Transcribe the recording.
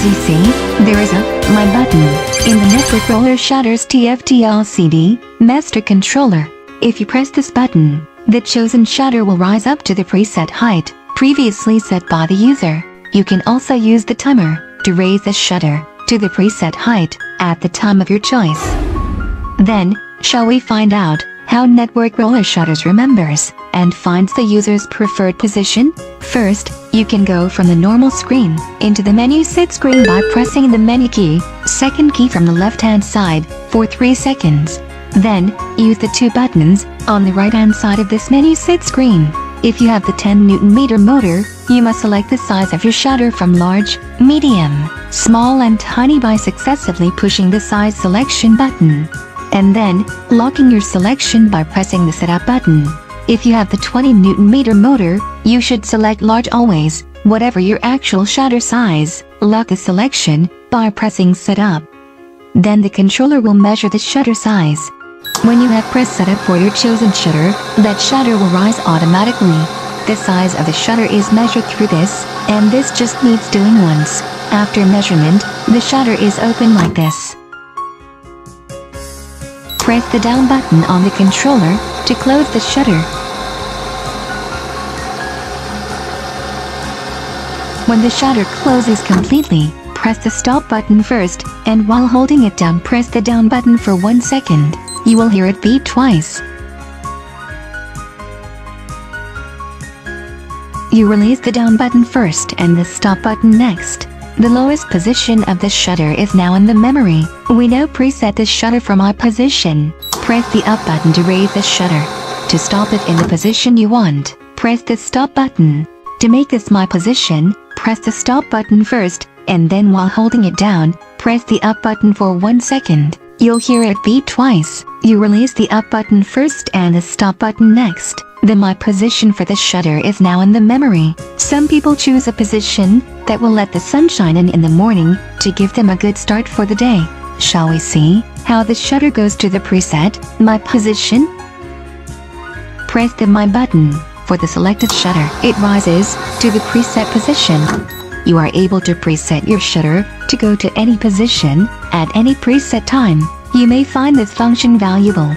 As you see, there is a My button in the Network Roller Shutters TFT LCD Master Controller. If you press this button, the chosen shutter will rise up to the preset height previously set by the user. You can also use the timer to raise the shutter to the preset height at the time of your choice. Then, shall we find out how Network Roller Shutters remembers and finds the user's preferred position? First, you can go from the normal screen into the menu set screen by pressing the menu key, second key from the left-hand side, for 3 seconds. Then, use the two buttons on the right-hand side of this menu set screen. If you have the 10 Nm motor, you must select the size of your shutter from large, medium, small and tiny by successively pushing the size selection button. And then, locking your selection by pressing the setup button. If you have the 20 Nm motor, you should select large always, whatever your actual shutter size. Lock the selection by pressing setup. Then the controller will measure the shutter size. When you have pressed setup for your chosen shutter, that shutter will rise automatically. The size of the shutter is measured through this, and this just needs doing once. After measurement, the shutter is open like this. Press the down button on the controller to close the shutter. When the shutter closes completely, press the stop button first, and while holding it down, press the down button for 1 second. You will hear it beep twice. You release the down button first and the stop button next. The lowest position of the shutter is now in the memory. We now preset the shutter from my position. Press the up button to raise the shutter. To stop it in the position you want, press the stop button. To make this my position, press the stop button first, and then while holding it down, press the up button for 1 second. You'll hear it beep twice. You release the up button first and the stop button next. The my position for the shutter is now in the memory. Some people choose a position that will let the sun shine in the morning to give them a good start for the day. Shall we see how the shutter goes to the preset My Position? Press the My button for the selected shutter. It rises to the preset position. You are able to preset your shutter to go to any position at any preset time. You may find this function valuable.